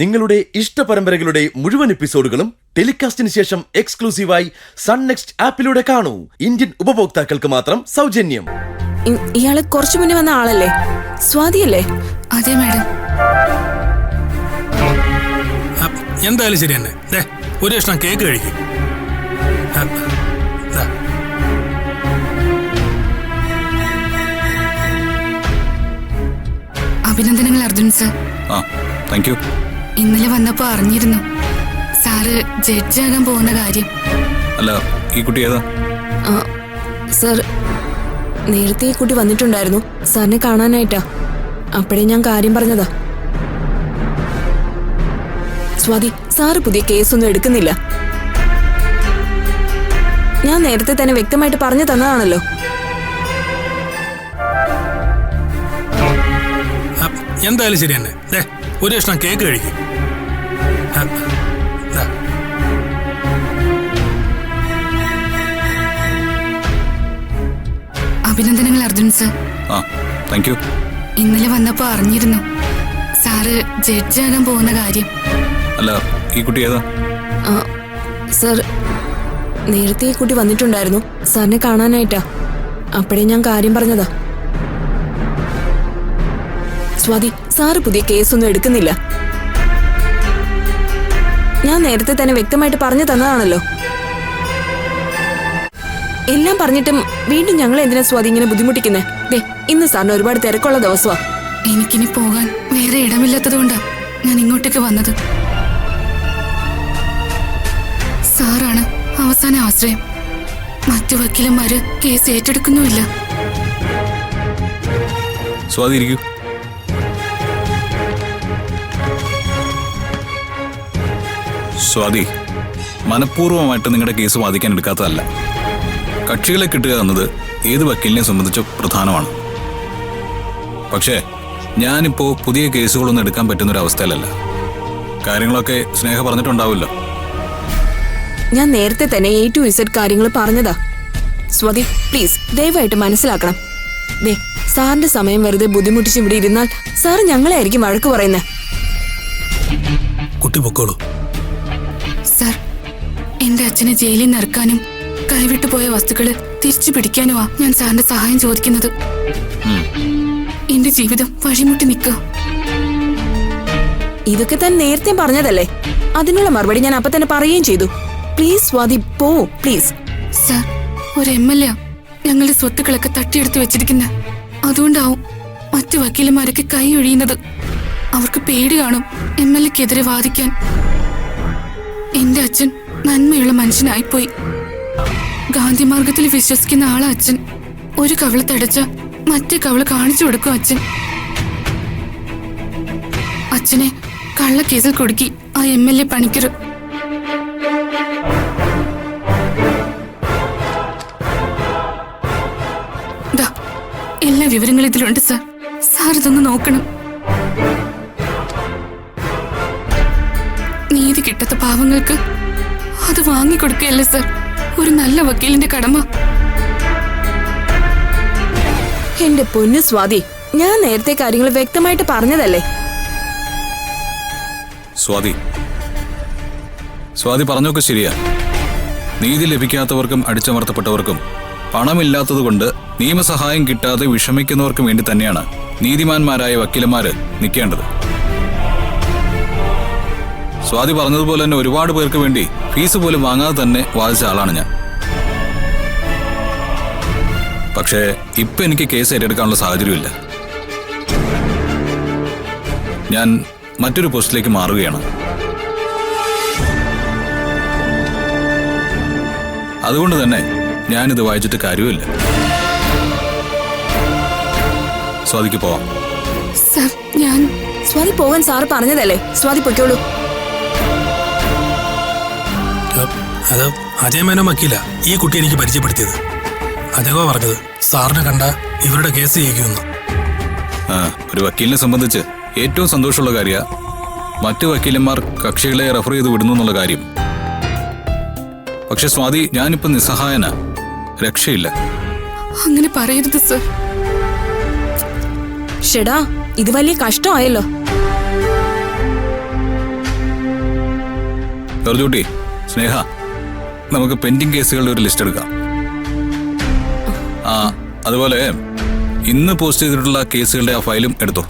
നിങ്ങളുടെ ഇഷ്ട പരമ്പരകളുടെ മുഴുവൻ എപ്പിസോഡുകളും ടെലികാസ്റ്റിന് ശേഷം എക്സ്ക്ലൂസീവായി സൺ നെക്സ്റ്റ് ആപ്പിലൂടെ കാണൂ. ഇന്ത്യൻ ഉപഭോക്താക്കൾക്ക് മാത്രം സൗജന്യം. ഇയാള് കുറച്ചു മുന്നേ വന്ന ആളല്ലേ? സ്വാതിയല്ലേ? അതെ മാഡം. എന്തായാലും ശരി തന്നെ. ഒരു കഷ്ണം കേക്ക് കഴിക്കും. അഭിനന്ദനങ്ങൾ അർജുൻ സർ. Thank you. ഇന്നലെ വന്നപ്പോ അറിഞ്ഞിരുന്നു സാറ് ജഡ്ജാകാൻ പോകുന്ന കാര്യം. അല്ല, ഈ കുട്ടി ഏതാ? സർ, നേരത്തെ ഈ കുട്ടി വന്നിട്ടുണ്ടായിരുന്നു സാറിനെ കാണാനായിട്ടാ. അപ്പോഴേ ഞാൻ കാര്യം പറഞ്ഞതാ. സ്വാതി, സാറ് പുതിയ കേസൊന്നും എടുക്കുന്നില്ല. ഞാൻ നേരത്തെ തന്നെ വ്യക്തമായിട്ട് പറഞ്ഞു തന്നതാണല്ലോ. എന്തായാലും ശരി തന്നെ. ഒരു കഷ്ണം കേക്ക് കഴിക്കും. അഭിനന്ദനങ്ങൾ അർജുൻ സർ. Thank you. ഇന്നലെ വന്നപ്പോ അറിഞ്ഞിരുന്നു സാറ് ജഡ്ജാകാൻ പോകുന്ന കാര്യം. അല്ല, ഈ കുട്ടി ഏതാ? സർ, നേരത്തെ ഈ കുട്ടി വന്നിട്ടുണ്ടായിരുന്നു സാറിനെ കാണാനായിട്ടാ. അപ്പോഴേ ഞാൻ കാര്യം പറഞ്ഞതാ. സ്വാതി, സാറ് പുതിയ കേസൊന്നും എടുക്കുന്നില്ല. ഞാൻ നേരത്തെ തന്നെ വ്യക്തമായിട്ട് പറഞ്ഞു തന്നതാണല്ലോ. എല്ലാം പറഞ്ഞിട്ടും വീണ്ടും ഞങ്ങൾ എന്തിനാ സ്വാതി ഇങ്ങനെ ബുദ്ധിമുട്ടിക്കുന്നേ? ഇന്ന് സാറിന് ഒരുപാട് തിരക്കുള്ള ദിവസമാ. എനിക്കിനി പോകാൻ വേറെ ഇടമില്ലാത്തതുകൊണ്ടാ ഞാൻ ഇങ്ങോട്ടേക്ക് വന്നത്. സാറാണ് അവസാന ആശ്രയം. മറ്റു വക്കീലന്മാര് കേസ് ഏറ്റെടുക്കുന്നുമില്ല. സ്വാതി, ഇരിക്കൂ. സ്വാതി, മനഃപൂർവ്വമായിട്ട് നിങ്ങളുടെ കേസ് വാദിക്കാൻ എടുക്കാത്തതല്ല. കക്ഷികളെ കിട്ടുക എന്നത് ഏത് വക്കീലിനെ സംബന്ധിച്ച് പ്രധാനമാണ്. പക്ഷേ ഞാനിപ്പോ പുതിയ കേസുകളൊന്നും എടുക്കാൻ പറ്റുന്നൊരവസ്ഥയിലല്ല. കാര്യങ്ങളൊക്കെ സ്നേഹ പറഞ്ഞിട്ടുണ്ടാവുമല്ലോ. ഞാൻ നേരത്തെ തന്നെ A to Z കാര്യങ്ങൾ പറഞ്ഞതാ. സ്വാതി, പ്ലീസ് ദയവായിട്ട് മനസ്സിലാക്കണം. സാറിന്റെ സമയം വെറുതെ ബുദ്ധിമുട്ടിച്ച് ഇവിടെ ഇരുന്നാൽ സാർ ഞങ്ങളെ ആയിരിക്കും വഴക്ക് പറയുന്നത്. കുട്ടി പൊക്കോളൂ. സർ, എന്റെ അച്ഛനെ ജയിലിൽ നിന്ന് ഇറക്കാനും കൈവിട്ടു പോയ വസ്തുക്കള് തിരിച്ചു പിടിക്കാനുമാ ഞാൻ സാറിന്റെ സഹായം ചോദിക്കുന്നത്. എന്റെ ജീവിതം വഴിമുട്ടി നിൽക്കുക. ഇതൊക്കെ താൻ നേരത്തെ പറഞ്ഞതല്ലേ? അതിനുള്ള മറുപടി ഞാൻ അപ്പൊ തന്നെ പറയുകയും ചെയ്തു. പ്ലീസ് സ്വാതി, പോ പ്ലീസ്. സർ, ഒരു MLA ഞങ്ങളുടെ സ്വത്തുക്കളൊക്കെ തട്ടിയെടുത്ത് വെച്ചിരിക്കുന്ന. അതുകൊണ്ടാവും മറ്റു വക്കീലന്മാരൊക്കെ കൈ ഒഴിയുന്നത്. അവർക്ക് പേടി കാണും MLAക്കെതിരെ വാദിക്കാൻ. എന്റെ അച്ഛൻ നന്മയുള്ള മനുഷ്യനായിപ്പോയി. ഗാന്ധി മാർഗത്തിൽ വിശ്വസിക്കുന്ന ആളാ അച്ഛൻ. ഒരു കവിള് തടച്ച മറ്റേ കവിള് കാണിച്ചു കൊടുക്കും അച്ഛൻ. അച്ഛനെ കള്ളക്കേസിൽ കൊടുക്കി ആ MLA പണിക്കര്. എല്ലാ വിവരങ്ങളും ഇതിലുണ്ട് സർ. സാർ ഇതൊന്ന് നോക്കണം. നീതി കിട്ടാത്ത പാവങ്ങൾക്ക് അത് വാങ്ങിക്കൊടുക്കുകയല്ലേ സർ ഒരു നല്ല വക്കീലിന്റെ കടമ. എന്റെ പൊന്നു സ്വാതി, ഞാൻ നേരത്തെ കാര്യങ്ങൾ വ്യക്തമായിട്ട് പറഞ്ഞതല്ലേ. സ്വാതി പറഞ്ഞൊക്കെ ശരിയാ. നീതി ലഭിക്കാത്തവർക്കും അടിച്ചമർത്തപ്പെട്ടവർക്കും പണമില്ലാത്തതുകൊണ്ട് നിയമസഹായം കിട്ടാതെ വിഷമിക്കുന്നവർക്കും വേണ്ടി തന്നെയാണ് നീതിമാന്മാരായ വക്കീലന്മാര് നിൽക്കേണ്ടത്. സ്വാതി പറഞ്ഞതുപോലെ തന്നെ ഒരുപാട് പേർക്ക് വേണ്ടി ഫീസ് പോലും വാങ്ങാതെ തന്നെ വാദിച്ച ആളാണ് ഞാൻ. പക്ഷേ ഇപ്പൊ എനിക്ക് കേസ് ഏറ്റെടുക്കാനുള്ള സാഹചര്യമില്ല. ഞാൻ മറ്റൊരു പോസ്റ്റിലേക്ക് മാറുകയാണ്. അതുകൊണ്ട് തന്നെ ഞാനിത് വായിച്ചിട്ട് കാര്യമില്ല. സ്വാതിക്ക് പോവാം. സർ, ഞാൻ സ്വാതി പോകാൻ സാറ് പറഞ്ഞതല്ലേ. സ്വാതി പൊയ്ക്കോളൂ. അത് അജയ് മേനോൻ വക്കീല ഈ കുട്ടി എനിക്ക് പരിചയപ്പെടുത്തിയത്. അദ്ദേഹം പറഞ്ഞത് സാറിനെ കണ്ട ഇവരുടെ കേസ് ജയിക്കുമെന്ന്. ഒരു വക്കീലിനെ സംബന്ധിച്ച് ഏറ്റവും സന്തോഷമുള്ള കാര്യ മറ്റു വക്കീലന്മാർ കക്ഷികളെ റെഫർ ചെയ്ത് വിടുന്നു എന്നുള്ള കാര്യം. പക്ഷെ സ്വാതി, ഞാനിപ്പോ നിസ്സഹായന, രക്ഷയില്ല. അങ്ങനെ പറയരുത് സർ. ഷെടാ, ഇത് വലിയ കഷ്ടമായല്ലോ. ജോർജൂട്ടി, സ്നേഹ, നമുക്ക് പെൻഡിങ് കേസുകളുടെ ഒരു ലിസ്റ്റ് എടുക്കാം. അതുപോലെ ഇന്ന് പോസ്റ്റ് ചെയ്തിട്ടുള്ള കേസുകളുടെ ആ ഫയലും എടുത്തോ.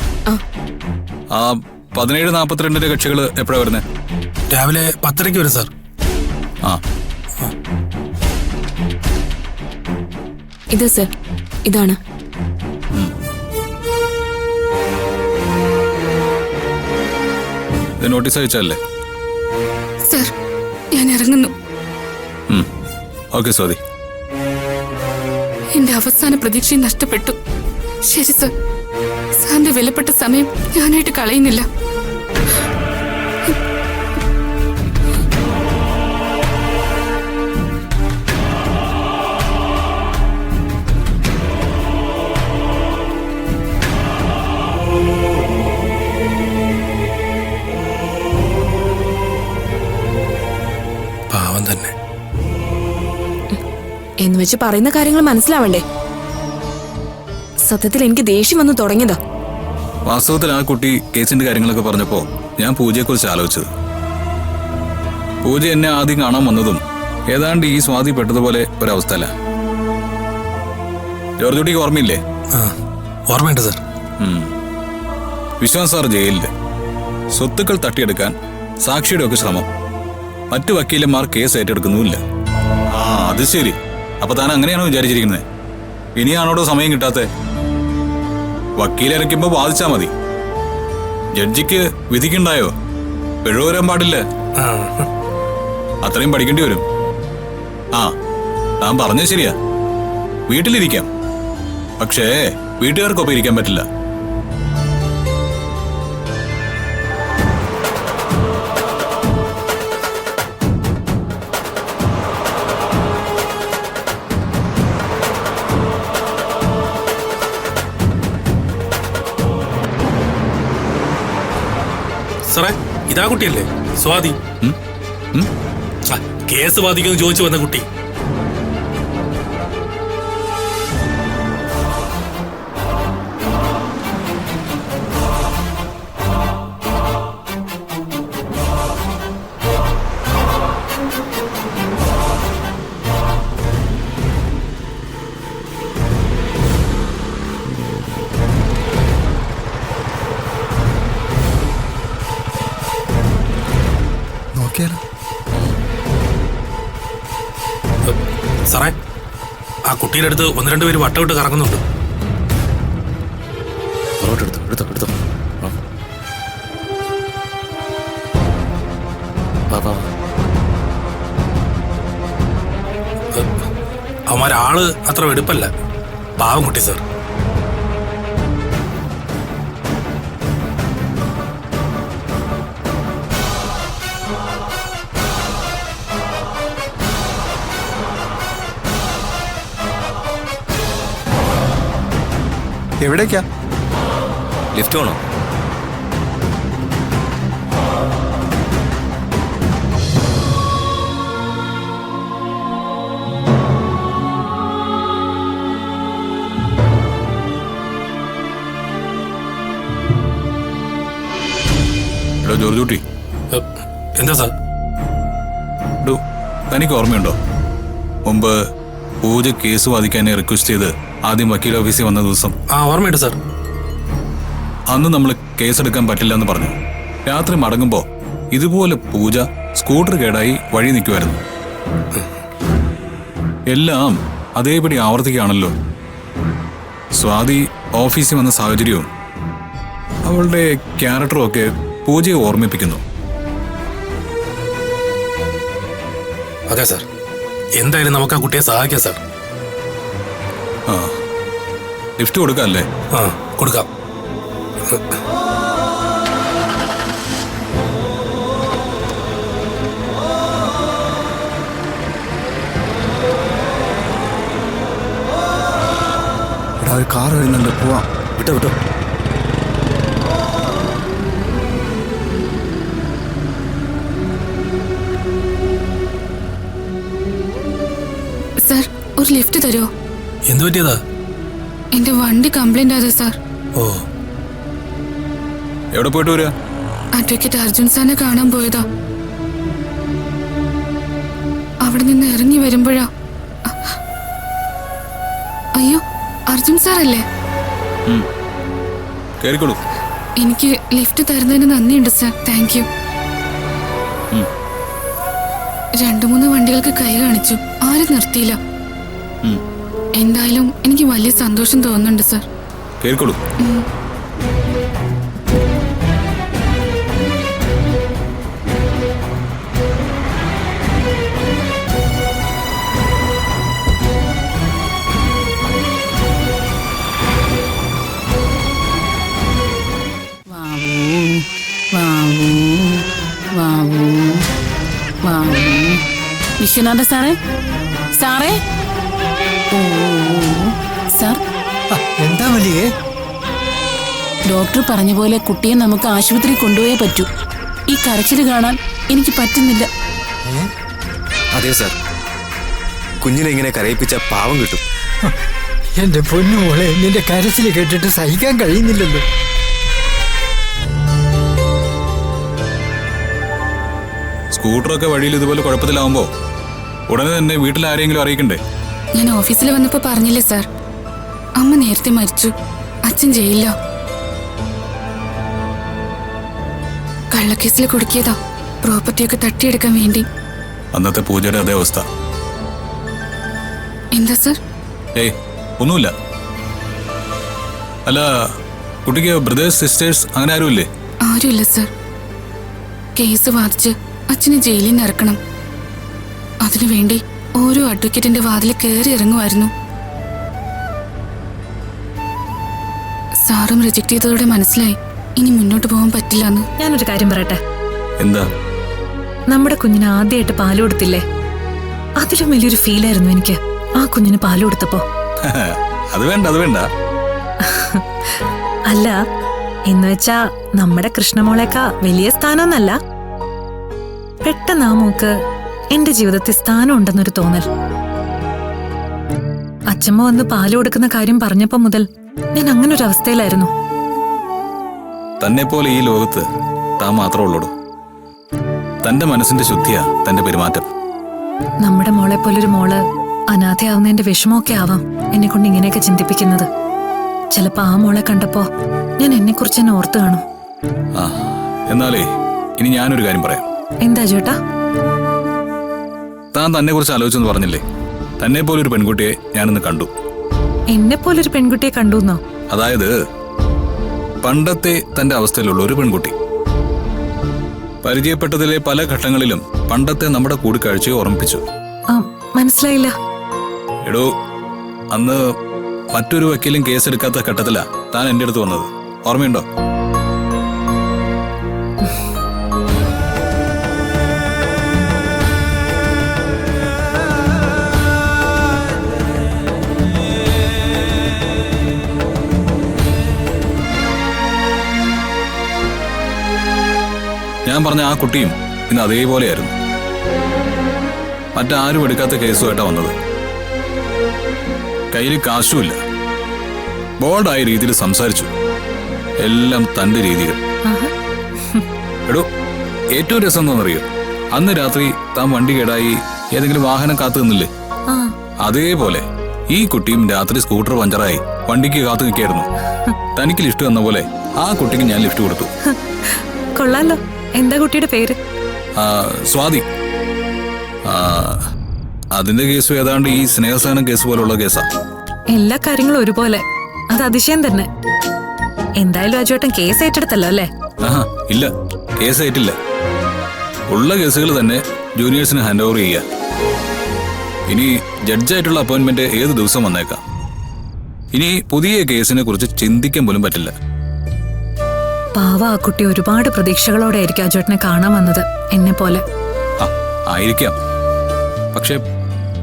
ആ 17:42 കക്ഷികൾ എപ്പോഴാണ് വരുന്നത്? രാവിലെ 10:30 വരും സാർ. ആ ഇത് സർ, ഇതാണ്. ഇത് നോട്ടീസ് അയച്ചല്ലേ? സർ, ഞാൻ ഇറങ്ങുന്നു. ഓക്കെ സ്വാതി. എന്റെ അവസാന പ്രതീക്ഷയും നഷ്ടപ്പെട്ടു. ശരി സർ, സാറിന്റെ വിലപ്പെട്ട സമയം ഞാനായിട്ട് കളയുന്നില്ല. പാവം തന്നെ. എന്ന് വെച്ച് പറയുന്ന കാര്യങ്ങൾ മനസ്സിലാവണ്ടേ? സത്യത്തിൽ എനിക്ക് ദേഷ്യം വന്നു തുടങ്ങിയതാ. വാസ്തവത്തിൽ ആ കുട്ടി കേസിന്റെ കാര്യങ്ങളൊക്കെ പറഞ്ഞപ്പോ ഞാൻ പൂജയെക്കുറിച്ച് ആലോചിച്ചത്. പൂജ എന്നെ ആദ്യം കാണാൻ വന്നതും ഏതാണ്ട് ഈ സ്വാതി പെട്ടതുപോലെ ഒരവസ്ഥയല്ല. ജോർജ് കുട്ടിക്ക് ഓർമ്മയില്ലേ? ഓർമ്മയുണ്ട് സാർ. വിശ്വാസ് സാർ ജയിലില്. സ്വത്തുക്കൾ തട്ടിയെടുക്കാൻ സാക്ഷിയുടെ ഒക്കെ ശ്രമം. മറ്റു വക്കീലന്മാർ കേസ് ഏറ്റെടുക്കുന്നുമില്ല. അത് ശരി. അപ്പൊ താൻ അങ്ങനെയാണോ വിചാരിച്ചിരിക്കുന്നത്? ഇനിയാണോടോ സമയം കിട്ടാത്തെ? വക്കീലിറക്കുമ്പോ വാദിച്ചാ മതി. ജഡ്ജിക്ക് വിധിക്കുണ്ടായോ? പിഴവ് വരാൻ പാടില്ല. അത്രയും പഠിക്കേണ്ടി വരും. താൻ പറഞ്ഞത് ശരിയാ. വീട്ടിലിരിക്കാം, പക്ഷേ വീട്ടുകാർക്കൊപ്പം ഇരിക്കാൻ പറ്റില്ല. സാറേ, ഇതാ കുട്ടിയല്ലേ സ്വാതി? കേസ് വാദിക്കുന്നു ചോദിച്ചു വന്ന കുട്ടി. സാറേ, ആ കുട്ടിയുടെ അടുത്ത് 1-2 പേര് വട്ടമിട്ട് കറങ്ങുന്നുണ്ട്. അവന്മാരാള് അത്ര വെടുപ്പല്ല. പാവം കുട്ടി സാർ. എവിടേക്കാ? ലിഫ്റ്റ് വേണോ? എടോ ജോർജ് കുട്ടി. എന്താ സാർ? തനിക്ക് ഓർമ്മയുണ്ടോ മുമ്പ് പൂജ കേസ് വാദിക്കാൻ റിക്വസ്റ്റ് ചെയ്ത് ആദ്യം വക്കീൽ ഓഫീസിൽ വന്ന ദിവസം? ഓർമ്മയുണ്ട് സാർ. അന്ന് നമ്മൾ കേസെടുക്കാൻ പറ്റില്ല എന്ന് പറഞ്ഞു. രാത്രി മടങ്ങുമ്പോ ഇതുപോലെ പൂജ സ്കൂട്ടർ കേടായി വഴി നിൽക്കുമായിരുന്നു. എല്ലാം അതേപടി ആവർത്തിക്കുകയാണല്ലോ. സ്വാതി ഓഫീസിൽ വന്ന സാഹചര്യവും അവളുടെ ക്യാരക്ടറും ഒക്കെ പൂജയെ ഓർമ്മിപ്പിക്കുന്നു. അതെ സാർ, എന്തായാലും നമുക്ക് ആ കുട്ടിയെ സഹായിക്കാം സാർ. ലിഫ്റ്റ് കൊടുക്കാല്ലേ? കൊടുക്കാം. ഒരു കാർ വരുന്നുണ്ട്, പോവാം. വിട്ടോ. സർ, ഒരു ലിഫ്റ്റ് തരുമോ? എന്തു പറ്റിയതാ? എന്റെ വണ്ടി കംപ്ലൈന്റ് ആയതാ സാർ. എവിടെ പോയിട്ട് വരിക? അഡ്വക്കേറ്റ് അർജുൻ സാറിനെ കാണാൻ പോയതാ. അവിടെ നിന്ന് ഇറങ്ങി വരുമ്പോഴാ അയ്യോ, അർജുൻ സാറല്ലേ? കേറിക്കോളൂ. എനിക്ക് ലിഫ്റ്റ് തരുന്നതിന് നന്ദിയുണ്ട് സാർ. Thank you. 2-3 വണ്ടികൾക്ക് കൈ കാണിച്ചു, ആരും നിർത്തിയില്ല. എന്തായാലും എനിക്ക് വലിയ സന്തോഷം തോന്നുന്നുണ്ട് സാർ. കേറിക്കോളൂ. വിശ്വനാഥ സാറേ, സാറേ. ഓ സാർ, എന്താ വലിയേ? ഡോക്ടർ പറഞ്ഞ പോലെ കുട്ടിയെ നമുക്ക് ആശുപത്രി കൊണ്ടുപോയേ പറ്റൂ. ഈ കരച്ചിൽ കാണാൻ എനിക്ക് പറ്റുന്നില്ല. അതെ സാർ, കുഞ്ഞിനെ ഇങ്ങനെ കരയിപ്പിച്ച പാവം കിട്ടും. എന്റെ പൊന്നുമോളെ, നിന്റെ കരച്ചിൽ കേട്ടിട്ട് സഹിക്കാൻ കഴിയുന്നില്ലല്ലോ. സ്കൂട്ടറൊക്കെ വഴിയിൽ ഇതുപോലെ കുഴപ്പത്തിലാവുമ്പോ ഉടനെ തന്നെ വീട്ടിൽ ആരെങ്കിലും അറിയിക്കണ്ടേ? ഞാൻ ഓഫീസിൽ വന്നപ്പോ പറഞ്ഞില്ലേ സാർ, അമ്മ നേരത്തെ മരിച്ചു, അച്ഛൻ ജയിലില്ല. കള്ളക്കേസിൽ കൊടുക്കിയതാ, പ്രോപ്പർട്ടിയൊക്കെ തട്ടിയെടുക്കാൻ വേണ്ടി. അന്നത്തെ പൂജയുടെ അതേ അവസ്ഥ. എന്താ സാർ? ഏയ് ഒന്നുമില്ല. അല്ല, കുട്ടിക്ക് ബ്രദേഴ്സ് സിസ്റ്റേഴ്സ് അങ്ങനെ ആരുമില്ലേ? ആരുമില്ല സാർ. കേസ് വാദിച്ച് അച്ഛനെ ജയിലിൽ നിന്ന് ഇറക്കണം. അതിനുവേണ്ടി ഓരോ അഡ്വക്കേറ്റിന്റെ വാതിൽ കയറി ഇറങ്ങുമായിരുന്നു. സാറും റിജക്ട് ചെയ്തതോടെ മനസ്സിലായി ഇനി മുന്നോട്ട് പോകാൻ പറ്റില്ലെന്ന്. ഞാനൊരു കാര്യം പറയട്ടെ. എന്താ? നമ്മുടെ കുഞ്ഞിന് ആദ്യമായിട്ട് പാല് കൊടുത്തില്ലേ, അതിലും വലിയൊരു ഫീലായിരുന്നു എനിക്ക് ആ കുഞ്ഞിന് പാല് കൊടുത്തപ്പോ. അത് വേണ്ട, അത് വേണ്ട. അല്ല, എന്ന് വെച്ചാ നമ്മുടെ കൃഷ്ണമോളേക്കാ വലിയ സ്ഥാനമൊന്നല്ല. പെട്ടെന്ന് ആ മോക്ക് എന്റെ ജീവിതത്തിൽ സ്ഥാനം ഉണ്ടെന്നൊരു തോന്നൽ. അച്ഛമ്മ വന്ന് പാല് കൊടുക്കുന്ന കാര്യം പറഞ്ഞപ്പോ മുതൽ ഞാൻ അങ്ങനൊരു അവസ്ഥയിലായിരുന്നു. തന്നെ പോലെ ഈ ലോകത്ത് താൻ മാത്രമേ ഉള്ളൂ. തന്റെ മനസ്സിന്റെ ശുദ്ധിയാ തന്റെ പെരുമാറ്റം. നമ്മുടെ മോളെ പോലൊരു മോള് അനാഥയാവുന്നതിന്റെ വിഷമമൊക്കെ ആവാം എന്നെ കൊണ്ട് ഇങ്ങനെയൊക്കെ ചിന്തിപ്പിക്കുന്നത്. ചിലപ്പോ ആ മോളെ കണ്ടപ്പോ ഞാൻ എന്നെ കുറിച്ച് തന്നെ ഓർത്തു കാണും. ആ, എന്നാലേ ഇനി ഞാനൊരു കാര്യം പറയാം. എന്താ ചേട്ടാ? താൻ തന്നെ കുറിച്ച് ആലോചിച്ചെന്ന് പറഞ്ഞില്ലേ? തന്നെ പോലൊരു പെൺകുട്ടിയെ ഞാനിന്ന് കണ്ടു. എന്നെ പോലൊരു പെൺകുട്ടിയെ കണ്ടുന്നോ? അതായത് പണ്ടത്തെ തന്റെ അവസ്ഥയിലുള്ള ഒരു പെൺകുട്ടി. പരിചയപ്പെട്ടതിലെ പല ഘട്ടങ്ങളിലും പണ്ടത്തെ നമ്മുടെ കൂടിക്കാഴ്ചയെ ഓർമ്മിപ്പിച്ചു. മനസ്സിലായില്ല. എടോ, അന്ന് മറ്റൊരു വക്കീലും കേസെടുക്കാത്ത ഘട്ടത്തിലാ താൻ എന്റെ അടുത്ത് വന്നത്. ഓർമ്മയുണ്ടോ? ഞാൻ പറഞ്ഞ ആ കുട്ടിയും ഇന്ന് അതേപോലെയായിരുന്നു. മറ്റാരും എടുക്കാത്ത കേസുമായിട്ടാണ് വന്നത്. കയ്യിൽ കാശുമില്ല. ബോൾഡായ രീതിയിൽ സംസാരിച്ചു. എല്ലാം തന്റെ രീതിയിൽ. എടോ, ഏറ്റവും രസം എന്താണെന്നറിയോ? അന്ന് രാത്രി താൻ വണ്ടി കേടായി ഏതെങ്കിലും വാഹനം കാത്തു നിന്നില്ലേ? അതേപോലെ ഈ കുട്ടിയും രാത്രി സ്കൂട്ടർ പഞ്ചറായി വണ്ടിക്ക് കാത്തു നിൽക്കായിരുന്നു. തനിക്ക് ലിഫ്റ്റ് വന്ന പോലെ ആ കുട്ടിക്ക് ഞാൻ ലിഫ്റ്റ് കൊടുത്തു. കൊള്ളാലോ. എന്താ കുട്ടിയുടെ പേര്? സ്വാതി. അതിന്റെ കേസ് ഏതാണ്ട് ഈ സ്നേഹസഹനം കേസ് പോലുള്ള കേസാ. എല്ലാ കാര്യങ്ങളും ഒരുപോലെ. അത് അതിശയം തന്നെ. എന്തായാലും അജുവേട്ടൻ കേസ് ഏറ്റെടുത്തല്ലോ അല്ലേ? ആഹാ, ഇല്ല, കേസ് ഏറ്റില്ല. ഉള്ള കേസുകൾ തന്നെ ജൂനിയേഴ്സിന് ഹാൻഡ് ഓവർ ചെയ്യുക. ഇനി ജഡ്ജായിട്ടുള്ള അപ്പോയിന്റ്മെന്റ് ഏത് ദിവസം വന്നേക്കാം. ഇനി പുതിയ കേസിനെ കുറിച്ച് ചിന്തിക്കാൻ പോലും പറ്റില്ല. പാവ ആ കുട്ടി ഒരുപാട് പ്രതീക്ഷകളോടെ ആയിരിക്കും അജുവേട്ടനെ കാണാൻ വന്നത്, എന്നെ പോലെ. ആയിരിക്കാം. പക്ഷെ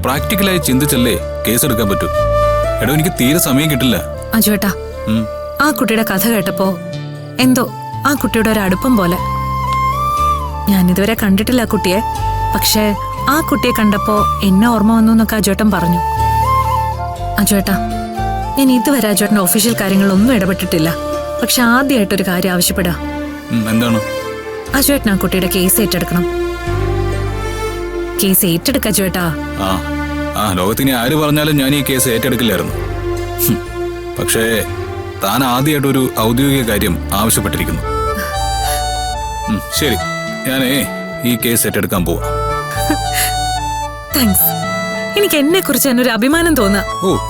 പ്രാക്ടിക്കലായി ചിന്തിച്ചല്ലേ കേസെടുക്കാൻ പറ്റൂ. എടോ, എനിക്ക് തീരെ സമയം കിട്ടില്ല. അജുവേട്ടാ, ആ കുട്ടിയുടെ കഥ കേട്ടപ്പോ എന്തോ ആ കുട്ടിയുടെ ഒരു അടുപ്പം പോലെ. ഞാനിതുവരെ കണ്ടിട്ടില്ല ആ കുട്ടിയെ. പക്ഷേ ആ കുട്ടിയെ കണ്ടപ്പോ എന്നെ ഓർമ്മ വന്നു എന്നൊക്കെ അജുവേട്ടൻ പറഞ്ഞു. അജുവേട്ടാ, ഞാൻ ഇതുവരെ അജുവേട്ടന്റെ ഒഫീഷ്യൽ കാര്യങ്ങളൊന്നും ഇടപെട്ടിട്ടില്ല. പക്ഷെ ആദ്യമായിട്ടൊരു കാര്യം ആവശ്യപ്പെടുക. എന്താണ്? അജുവേട്ടൻ ആ കുട്ടിയുടെ കേസ് ഏറ്റെടുക്കണം. കേസ് ഏറ്റെടുക്ക ചേട്ടാ. ആ ലോകത്തിന് ആര് പറഞ്ഞാലും ഞാൻ ഈ കേസ് ഏറ്റെടുക്കില്ലായിരുന്നു. പക്ഷേ താൻ ആദ്യമായിട്ടൊരു ഔദ്യോഗിക കാര്യം ആവശ്യപ്പെട്ടിരിക്കുന്നു. ശരി, ഞാനേ ഈ കേസ് ഏറ്റെടുക്കാൻ പോവാ. താങ്ക്സ്. എനിക്ക് എന്നെ കുറിച്ച് തന്നെ ഒരു അഭിമാനം തോന്നാ.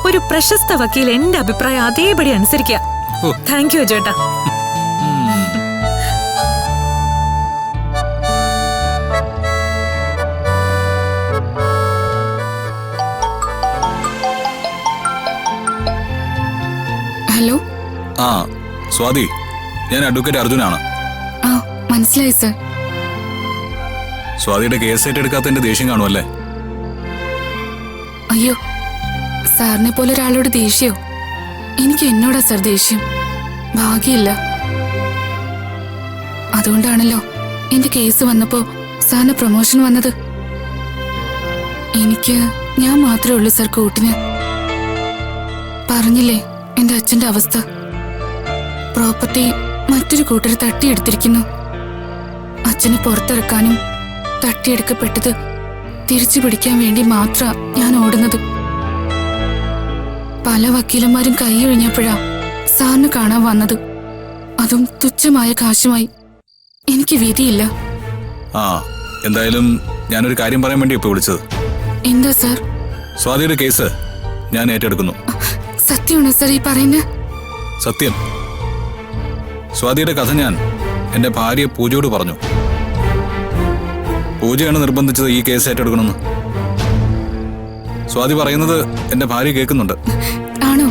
ഒരു പ്രശസ്ത വക്കീൽ എന്റെ അഭിപ്രായം അതേപടി അനുസരിക്കുക. താങ്ക് യു ചേട്ടാ. ഹലോ. സ്വാതി, ഞാൻ അഡ്വക്കേറ്റ് അർജുനാണ്. മനസ്സിലായി സർ. സ്വാതിയുടെ കേസ് ഏറ്റെടുക്കാത്തതിന്റെ ദേഷ്യം കാണുമല്ലേ? അയ്യോ, സാറിനെ പോലെ ഒരാളോട് ദേഷ്യോ? എനിക്ക് എന്നോടാ സർ ദേഷ്യം. ഭാഗ്യമില്ല. അതുകൊണ്ടാണല്ലോ എന്റെ കേസ് വന്നപ്പോ സാറിന് പ്രൊമോഷൻ വന്നത്. ഞാൻ മാത്രമേ ഉള്ളൂ സർ കൂട്ടിന്. പറഞ്ഞില്ലേ എന്റെ അച്ഛന്റെ അവസ്ഥ. പ്രോപ്പർട്ടി മറ്റൊരു കൂട്ടർ തട്ടിയെടുത്തിരിക്കുന്നു. അച്ഛനെ പുറത്തിറക്കാനും തട്ടിയെടുക്കപ്പെട്ടത് തിരിച്ചു പിടിക്കാൻ വേണ്ടി മാത്രം ഞാൻ ഓടുന്നത്. പല വക്കീലന്മാരും കൈയൊഴിഞ്ഞപ്പോഴാ സാറിന് കാണാൻ വന്നത്. അതും തുച്ഛമായ കാശുമായി. എനിക്ക് വിധിയില്ല. എന്തായാലും ഞാനൊരു കാര്യം പറയാൻ വേണ്ടി ഇപ്പൊ വിളിച്ചത്. എന്താ സാർ? സ്വാതിയുടെ കേസ് ഞാൻ ഏറ്റെടുക്കുന്നു. സത്യമാണോ സാർ ഈ പറയുന്നത്? സത്യം. സ്വാതിയുടെ കഥ ഞാൻ എന്റെ ഭാര്യ പൂജയോട് പറഞ്ഞു. പൂജയാണ് നിർബന്ധിച്ചത് ഈ കേസ് ഏറ്റെടുക്കണമെന്ന്. സ്വാതി പറയുന്നത് എന്റെ ഭാര്യ കേൾക്കുന്നുണ്ട്. ആണോ?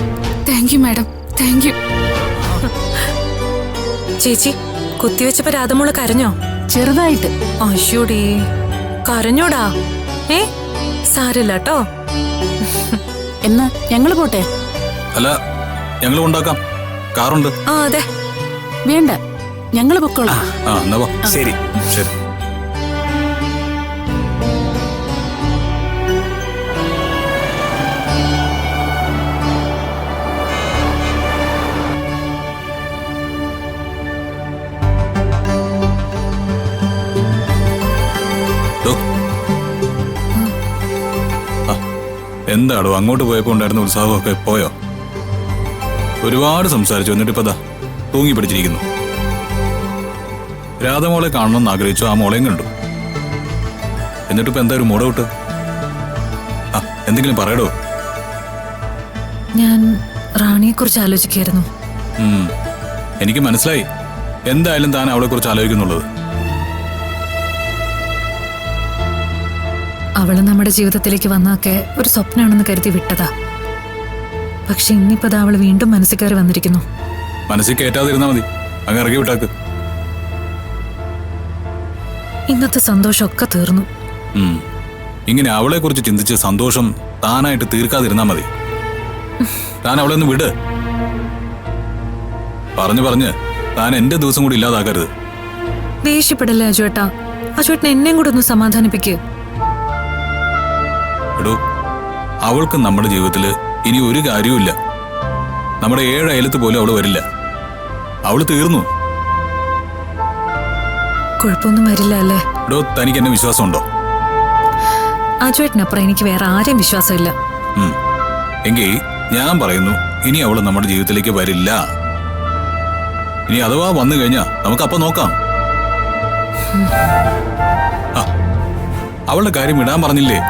Thank you madam, thank you. ചേച്ചി, കുത്തിവെച്ചപ്പോ രാധമോള് കരഞ്ഞോ? ചെറുതായിട്ട്. അശ്യോടേ, കരഞ്ഞോടാ? സാരില്ല കേട്ടോ. എന്നാ ഞങ്ങള് പോട്ടെ? അല്ല, ഞങ്ങൾ കൊണ്ടാക്കാം, കാറുണ്ട്. അതെ. വേണ്ട, ഞങ്ങള് പൊക്കോളാം. എന്നാ പോ. ശരി ശരി. എന്താടോ അങ്ങോട്ട് പോയപ്പോ ഉണ്ടായിരുന്ന ഉത്സാഹമൊക്കെ പോയോ? ഒരുപാട് സംസാരിച്ചു, എന്നിട്ടിപ്പതാ തൂങ്ങി പിടിച്ചിരിക്കുന്നു. രാധമോളെ കാണണമെന്ന് ആഗ്രഹിച്ചു, ആ മോളെയും കണ്ടു. എന്നിട്ടിപ്പോ എന്താ ഒരു മൂടൗട്ട്? എന്തെങ്കിലും പറയടോ. ഞാൻ റാണിയെ കുറിച്ച് ആലോചിക്കായിരുന്നു. എനിക്ക് മനസ്സിലായി എന്തായാലും താൻ അവളെ കുറിച്ച് ആലോചിക്കുന്നുള്ളത്. അവള് നമ്മുടെ ജീവിതത്തിലേക്ക് വന്നൊക്കെ ഒരു സ്വപ്നമാണെന്ന് കരുതി വിട്ടതാ. പക്ഷെ ഇന്നിപ്പോ അവള് വീണ്ടും മനസ്സിൽ കയറി വന്നിരിക്കുന്നു. മനസ്സിൽ കയറ്റാതിരുന്നാ മതി, അങ്ങ് ഇറങ്ങി വിട്ടാക്ക്. ഇന്നത്തെ സന്തോഷമൊക്കെ തീർന്നു. ഇങ്ങനെ അവളെ കുറിച്ച് ചിന്തിച്ച് സന്തോഷം താനായിട്ട് തീർക്കാതിരുന്നാ മതി. താൻ അവളെ ഒന്ന് വിട്. പറഞ്ഞ് താൻ എന്റെ ദിവസം കൂടി ഇല്ലാതാക്കരുത്. ദേഷ്യപ്പെടല്ലേ അജുവേട്ടാ. അജുവേട്ടൻ എന്നെയും കൂടെ ഒന്ന് സമാധാനിപ്പിക്കുക. എടോ, അവൾക്ക് നമ്മുടെ ജീവിതത്തില് ഇനി ഒരു കാര്യവുമില്ല. നമ്മുടെ 7 അയലത്ത് പോലും അവള് വരില്ല. അവള് തീർന്നു. കുഴപ്പമൊന്നും വരില്ല അല്ലേ? എടോ, തനിക്ക് എന്നെ വിശ്വാസമുണ്ടോ? അജുവേട്ടനപ്പുറം എനിക്ക് വേറെ ആരെയും വിശ്വാസമില്ല. എങ്കിൽ ഞാൻ പറയുന്നു, ഇനി അവള് നമ്മുടെ ജീവിതത്തിലേക്ക് വരില്ല. ഇനി അഥവാ വന്നു കഴിഞ്ഞാ നമുക്കപ്പൊ നോക്കാം. അവളുടെ കാര്യം ഇടാൻ പറഞ്ഞില്ലേ?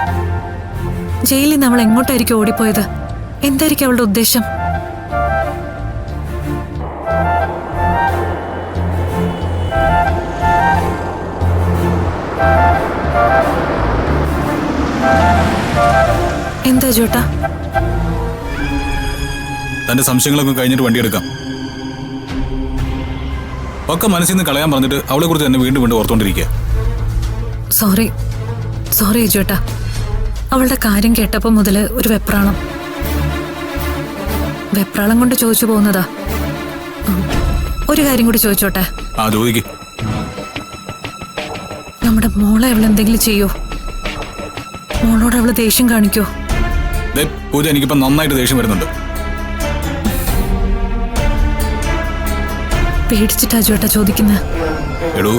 ജയിലിൽ നിന്ന് അവൾ എങ്ങോട്ടായിരിക്കും ഓടിപ്പോയത്? എന്തായിരിക്കും അവളുടെ ഉദ്ദേശം? എന്താ ചേട്ടാ? തന്റെ സംശയങ്ങളൊക്കെ കഴിഞ്ഞിട്ട് വണ്ടിയെടുക്കാം. ഒക്കെ മനസ്സിൽ നിന്ന് കളയാൻ പറഞ്ഞിട്ട് അവളെ കുറിച്ച് തന്നെ വീണ്ടും ഓർത്തോണ്ടിരിക്കുക. സോറി ചേട്ടാ. അവളുടെ കാര്യം കേട്ടപ്പോ മുതല് ഒരു വെപ്രാളം കൊണ്ട് ചോദിച്ചു പോകുന്നതാ. ഒരു കാര്യം കൂടി ചോദിച്ചോട്ടെ? നമ്മുടെ മോളെ അവളെന്തെങ്കിലും ചെയ്യോ? മോളോട് അവള് ദേഷ്യം കാണിക്കോ? പൂജ, എനിക്കിപ്പോ നന്നായിട്ട് ദേഷ്യം വരുന്നുണ്ട്. പേടിച്ചിട്ടാ ചേട്ടാ ചോദിക്കുന്നത്? എടോ,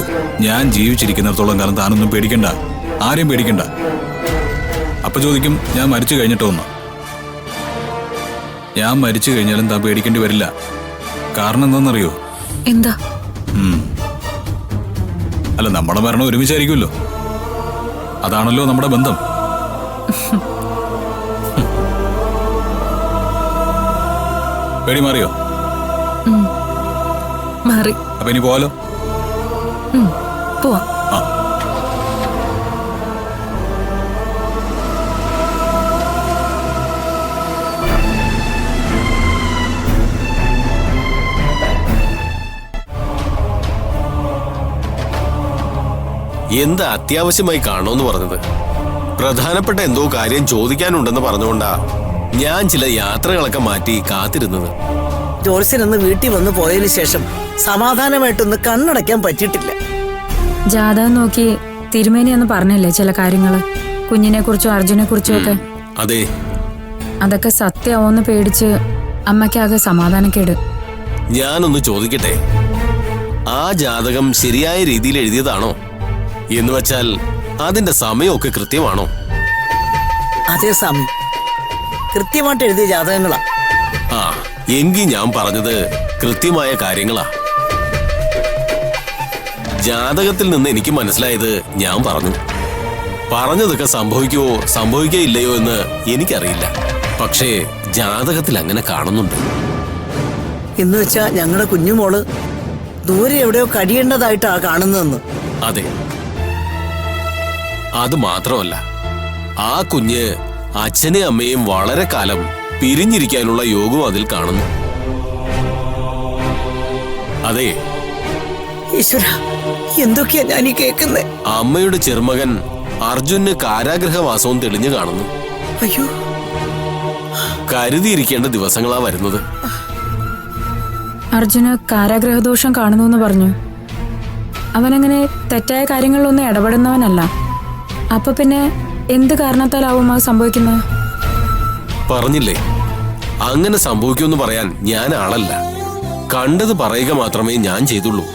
ഞാൻ ജീവിച്ചിരിക്കുന്നിടത്തോളം കാലം താനൊന്നും പേടിക്കണ്ട. ആരെയും പേടിക്കണ്ട. അപ്പൊ ചോദിക്കും ഞാൻ മരിച്ചു കഴിഞ്ഞിട്ടോ ഒന്ന്. ഞാൻ മരിച്ചു കഴിഞ്ഞാലും താൻ പേടിക്കേണ്ടി വരില്ല. കാരണം എന്താണെന്നറിയോ? എന്താ? അല്ല, നമ്മുടെ മരണം ഒരുമിച്ചായിരിക്കുമല്ലോ. അതാണല്ലോ നമ്മുടെ ബന്ധം. പേടി മാറിയോ? മാറി. അപ്പൊ ഇനി പോവാലോ? പോവാ. എന്താ അത്യാവശ്യമായി കാണുമെന്ന് പറഞ്ഞത്? പ്രധാനപ്പെട്ട എന്തോ കാര്യം ചോദിക്കാനുണ്ടെന്ന് പറഞ്ഞുകൊണ്ടാ ഞാൻ ചില യാത്രകളൊക്കെ മാറ്റി കാത്തിരുന്നത്. ജോത്സ്യനൊന്ന് വീട്ടിൽ വന്ന് പോയതിനു ശേഷം സമാധാനമായിട്ടൊന്ന് കണ്ണടയ്ക്കാൻ പറ്റിയിട്ടില്ല. ജാതകം നോക്കി തിരുമേനി എന്ന് പറഞ്ഞില്ലേ ചില കാര്യങ്ങള്, കുഞ്ഞിനെ കുറിച്ചും അർജുനെ കുറിച്ചും ഒക്കെ. അതെ, അതൊക്കെ സത്യമാവോന്ന് പേടിച്ച് അമ്മയ്ക്കാകെ സമാധാനക്കേട്. ഞാനൊന്ന് ചോദിക്കട്ടെ, ആ ജാതകം ശരിയായ രീതിയിൽ എഴുതിയതാണോ? എന്ന് വെച്ചാൽ അതിന്റെ സമയമൊക്കെ കൃത്യമാണോ? അതേ സ്വാമി, കൃത്യമായിട്ട് എഴുതിയ ജാതകങ്ങളാ. ആ, എങ്കിൽ ഞാൻ പറഞ്ഞത് കൃത്യമായ കാര്യങ്ങളാ. ജാതകത്തിൽ നിന്ന് എനിക്ക് മനസ്സിലായത് ഞാൻ പറഞ്ഞു. പറഞ്ഞതൊക്കെ സംഭവിക്കുവോ സംഭവിക്കയില്ലയോ എന്ന് എനിക്കറിയില്ല. പക്ഷേ ജാതകത്തിൽ അങ്ങനെ കാണുന്നുണ്ട്. എന്ന് വെച്ചാ ഞങ്ങളുടെ കുഞ്ഞുമോള് ദൂരെ എവിടെയോ കഴിയേണ്ടതായിട്ടാ കാണുന്നതെന്ന്. അതെ, അത് മാത്രമല്ല, ആ കുഞ്ഞ് അച്ഛനെയും അമ്മയും വളരെ കാലം പിരിഞ്ഞിരിക്കാനുള്ള യോഗവും അതിൽ കാണുന്നു. അതെ, ഈശ്വര, എന്തൊക്കെയാ ഞാൻ ഈ കേൾക്കുന്നേ? അമ്മയുടെ ചെറുമകൻ അർജുന് കാരാഗ്രഹവാസവും തെളിഞ്ഞു കാണുന്നു. അയ്യോ, കരുതിയിരിക്കേണ്ട ദിവസങ്ങളാ വരുന്നത്. അർജുന് കാരാഗ്രഹദോഷം കാണുന്നു എന്ന് പറഞ്ഞു. അവനങ്ങനെ തെറ്റായ കാര്യങ്ങളിലൊന്നും ഇടപെടുന്നവനല്ല. അപ്പൊ പിന്നെ എന്ത് കാരണത്താലാവും അത് സംഭവിക്കുന്നത്? പറഞ്ഞില്ലേ, അങ്ങനെ സംഭവിക്കുമെന്ന് പറയാൻ ഞാൻ ആളല്ല. കണ്ടത് പറയുക മാത്രമേ ഞാൻ ചെയ്തുള്ളൂ.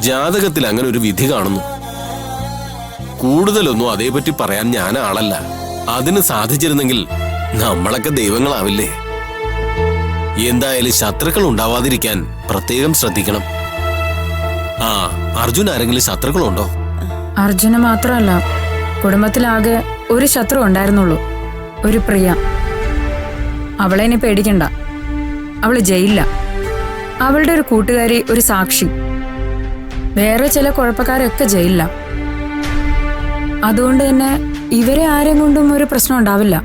ജാതകത്തിൽ അങ്ങനെ ഒരു വിധി കാണുന്നു. കൂടുതലൊന്നും അതേപറ്റി പറയാൻ ഞാൻ ആളല്ല. അതിന് സാധിച്ചിരുന്നെങ്കിൽ നമ്മളൊക്കെ ദൈവങ്ങളാവില്ലേ? എന്തായാലും ശത്രുക്കൾ ഉണ്ടാവാതിരിക്കാൻ പ്രത്യേകം ശ്രദ്ധിക്കണം. ആ, അർജുൻ ആരെങ്കിലും ശത്രുക്കളുണ്ടോ? അർജുന് മാത്രമല്ല, കുടുംബത്തിലാകെ ഒരു ശത്രു ഉണ്ടായിരുന്നുള്ളൂ, ഒരു പ്രിയ. അവളെ ഇനി പേടിക്കണ്ട, അവള് ജയിലില്ല. അവളുടെ ഒരു കൂട്ടുകാരി ഒരു സാക്ഷി, വേറെ ചില കുഴപ്പക്കാരൊക്കെ ജയിലില്ല. അതുകൊണ്ട് തന്നെ ഇവരെ ആരെയും കൊണ്ടും ഒരു പ്രശ്നം ഉണ്ടാവില്ല.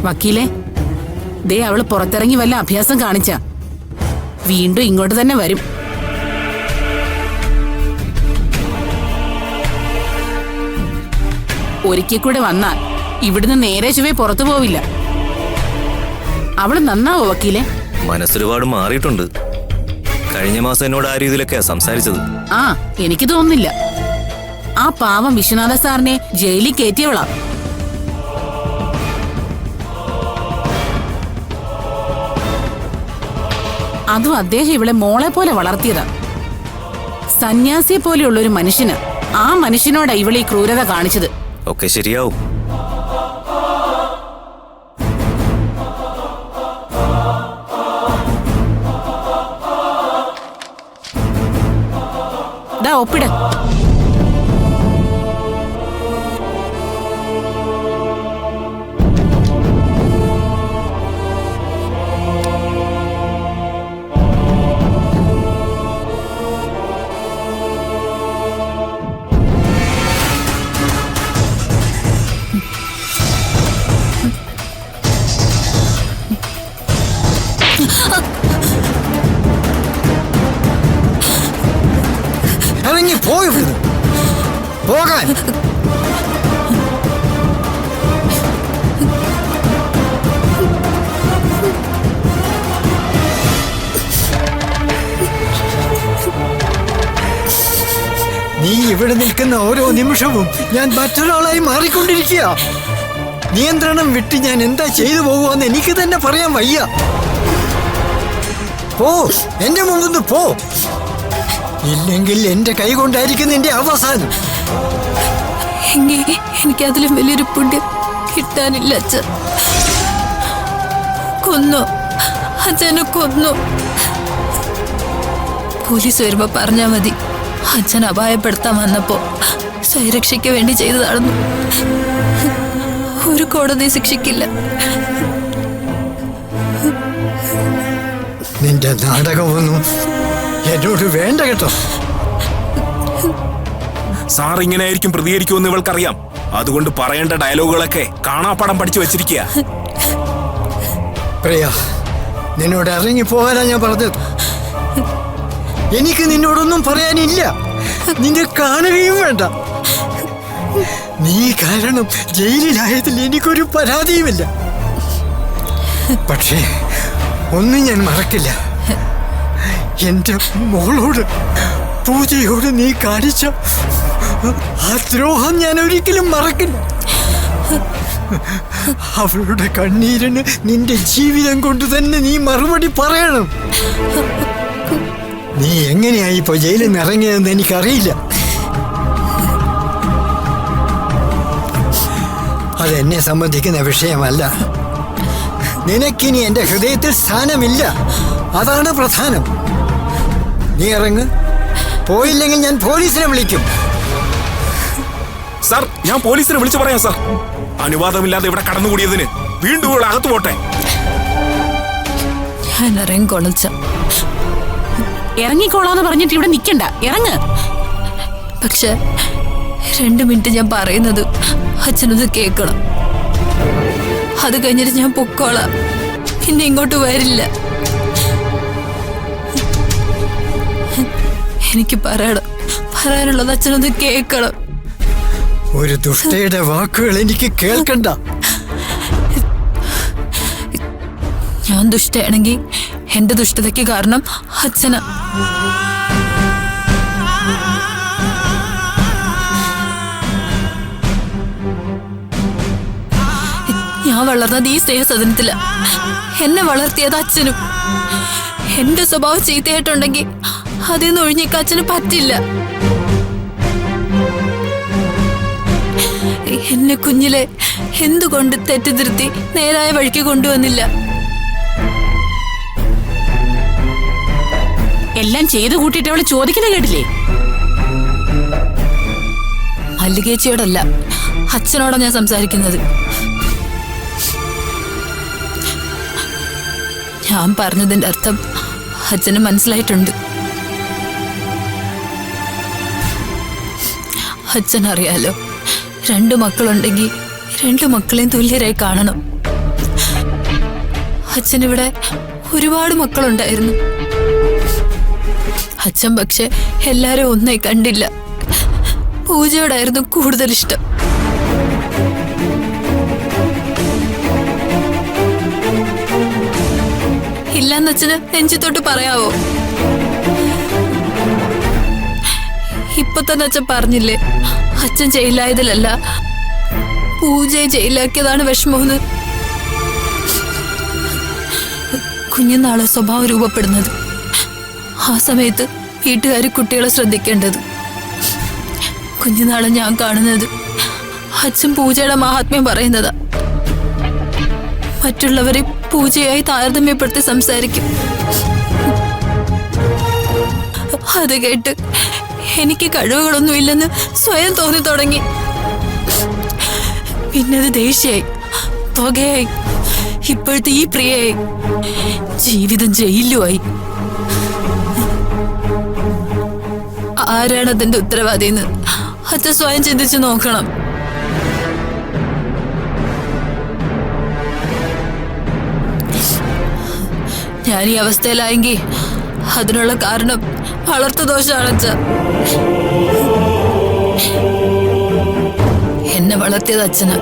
വക്കീലെ, ദേ അവള് പുറത്തിറങ്ങി വല്ല അഭ്യാസം കാണിച്ച വീണ്ടും ഇങ്ങോട്ട് തന്നെ വരും. ഒരിക്കൽ കൂടെ വന്നാൽ ഇവിടുന്ന് നേരെ ചുവേ പുറത്തു പോവില്ല. അവള് നന്നാവോ വക്കീലെ? മനസ്സൊരുപാട് മാറിയിട്ടുണ്ട്. കഴിഞ്ഞ മാസം എന്നോട് ആ രീതിയിലൊക്കെയാ സംസാരിച്ചത്. ആ, എനിക്ക് തോന്നുന്നില്ല. ആ പാവം വിശ്വനാഥ സാറിനെ ജയിലിൽ കയറ്റിയവളാ. അതും അദ്ദേഹം ഇവളെ മോളെ പോലെ വളർത്തിയതാ. സന്യാസിയെ പോലെയുള്ള ഒരു മനുഷ്യന്, ആ മനുഷ്യനോടാ ഇവളീ ക്രൂരത കാണിച്ചത്. ഒക്കെ ശരിയാവും. ദാ ഒപ്പിട്. ഇറങ്ങി പോയി പോകാൻ. നീ ഇവിടെ നിൽക്കുന്ന ഓരോ നിമിഷവും ഞാൻ മറ്റൊരാളായി മാറിക്കൊണ്ടിരിക്കുക. നിയന്ത്രണം വിട്ട് ഞാൻ എന്താ ചെയ്തു പോകുമെന്ന് എനിക്ക് തന്നെ പറയാൻ വയ്യ. പോ, എന്റെ മുമ്പ് പോ. ഇല്ലെങ്കിൽ എന്റെ കൈ കൊണ്ടായിരിക്കും നിന്റെ അവസാനം. എങ്കിൽ എനിക്കതിലും വലിയൊരു പുണ്യം കിട്ടാനില്ല അച്ഛൻ. കൊന്നു, അച്ഛനെ കൊന്നു. പോലീസ് വരുമ്പോ പറഞ്ഞാ മതി. അച്ഛൻ അപായപ്പെടുത്താൻ വന്നപ്പോ സ്വയരക്ഷയ്ക്ക് വേണ്ടി ചെയ്തതാണെന്നു. ഒരു കോടതി ശിക്ഷിക്കില്ല. നിന്റെ നാടകമൊന്നും എന്നോട് വേണ്ട കേട്ടോ. സാർ ഇങ്ങനെ ആയിരിക്കും പ്രതികരിക്കുമെന്ന് ഇവൾക്കറിയാം. അതുകൊണ്ട് പറയേണ്ട ഡയലോഗുകളൊക്കെ കാണാപ്പാടം പഠിച്ചു വെച്ചിരിക്കുക. പ്രിയ, നിന്നോട് ഇറങ്ങി പോകാനാ ഞാൻ പറഞ്ഞത്. എനിക്ക് നിന്നോടൊന്നും പറയാനില്ല. നിന്നെ കാണുകയും വേണ്ട. നീ കാരണം ജയിലിലായതിൽ എനിക്കൊരു പരാതിയുമില്ല. പക്ഷേ ഒന്നും ഞാൻ മറക്കില്ല. എന്റെ മോളോട്, പൂജയോട് നീ കാണിച്ച ആ ദ്രോഹം ഞാൻ ഒരിക്കലും മറക്കില്ല. അവളുടെ കണ്ണീരിന് നിന്റെ ജീവിതം കൊണ്ട് തന്നെ നീ മറുപടി പറയണം. നീ എങ്ങനെയായി ഇപ്പൊ ജയിലിൽ നിന്ന് ഇറങ്ങിയതെന്ന് എനിക്കറിയില്ല. അതെന്നെ സംബന്ധിക്കുന്ന വിഷയമല്ല. നിനക്കിനി എന്റെ ഹൃദയത്തിൽ സ്ഥാനമില്ല. അതാണ് പ്രധാനം. നീ ഇറങ്ങ്. പോയില്ലെങ്കിൽ ഞാൻ പോലീസിനെ വിളിക്കും. സാർ, ഞാൻ പോലീസിനെ വിളിച്ചു പറയാം സാർ. അനുവാദമില്ലാതെ ഇവിടെ കടന്നുകൂടിയതിന് വീണ്ടും ഇവിടെ അകത്തു പോട്ടെ. ഞാൻ ഇറങ്ങിക്കൊള്ളിച്ച. ഇറങ്ങിക്കോളാന്ന് പറഞ്ഞിട്ട് ഇവിടെ നിൽക്കണ്ട, ഇറങ്ങ്. പക്ഷെ 2 മിനിറ്റ് ഞാൻ പറയുന്നത് അച്ഛനത് കേൾക്കണം. അത് കഴിഞ്ഞിട്ട് ഞാൻ പൊക്കോളാം. പിന്നെ ഇങ്ങോട്ട് വരില്ല. എനിക്ക് പറയാനുള്ളത് അച്ഛനത് കേൾക്കണം. ഒരു ദുഷ്ടയുടെ വാക്കുകൾ എനിക്ക് കേൾക്കണ്ട. ഞാൻ ദുഷ്ടയാണെങ്കിൽ എന്റെ ദുഷ്ടതയ്ക്ക് കാരണം അച്ഛനാ. ഞാൻ വളർന്നത് ഈ സ്നേഹസദനത്തില. എന്നെ വളർത്തിയത് അച്ഛനും. എന്റെ സ്വഭാവം ചീത്തയായിട്ടുണ്ടെങ്കിൽ അതിൽ നിന്ന് ഒഴിഞ്ഞേക്കാൻ അച്ഛന് പറ്റില്ല. എന്നെ കുഞ്ഞിലെ എന്തുകൊണ്ട് തെറ്റിദ്ധരുത്തി നേരായ വഴിക്ക് കൊണ്ടുവന്നില്ല? എല്ലാം ചെയ്തു കൂട്ടിയിട്ട് അവള് ചോദിക്കുന്ന കേട്ടില്ലേ? മല്ലികേച്ചിയോടല്ല, അച്ഛനോടാ ഞാൻ സംസാരിക്കുന്നത്. ഞാൻ പറഞ്ഞതിന്റെ അർത്ഥം അച്ഛന് മനസ്സിലായിട്ടുണ്ട്. അച്ഛനറിയാലോ, 2 മക്കളുണ്ടെങ്കിൽ 2 മക്കളെയും തുല്യരായി കാണണം. അച്ഛനിവിടെ ഒരുപാട് മക്കളുണ്ടായിരുന്നു. അച്ഛൻ പക്ഷെ എല്ലാരും ഒന്നായി കണ്ടില്ല. പൂജയോടായിരുന്നു കൂടുതൽ ഇഷ്ടം. ഇല്ലാന്ന് അച്ഛന് നെഞ്ചിത്തോട്ട് പറയാവോ? ഇപ്പൊ തന്നെ അച്ഛൻ പറഞ്ഞില്ലേ, അച്ഛൻ ജയിലായതിലല്ല പൂജയെ ജയിലാക്കിയതാണ് വിഷമമെന്ന്. കുഞ്ഞുനാളെ സ്വഭാവം രൂപപ്പെടുന്നത്. ആ സമയത്ത് വീട്ടുകാർ കുട്ടികളെ ശ്രദ്ധിക്കേണ്ടത്. കുഞ്ഞുനാളെ ഞാൻ കാണുന്നത് അച്ഛൻ പൂജയുടെ മഹാത്മ്യം പറയുന്നതാ. മറ്റുള്ളവരെ പൂജയായി താരതമ്യപ്പെടുത്തി സംസാരിക്കും. അത് കേട്ട് എനിക്ക് കഴിവുകളൊന്നുമില്ലെന്ന് സ്വയം തോന്നി തുടങ്ങി. പിന്നത് ദേഷ്യായി, തുകയായി, ഇപ്പോഴത്തെ ഈ പ്രിയയായി, ജീവിതം ജയിലുമായി. ആരാണ് അതിന്റെ ഉത്തരവാദിന്ന് അച്ഛൻ സ്വയം ചിന്തിച്ചു നോക്കണം. ഞാൻ ഈ അവസ്ഥയിലായെങ്കിൽ അതിനുള്ള കാരണം വളർത്തുദോഷമാണ് അച്ഛ. എന്നെ വളർത്തിയത് അച്ഛന്.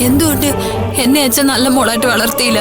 എന്തുകൊണ്ട് എന്നെ അച്ഛൻ നല്ല മോളായിട്ട് വളർത്തിയില്ല?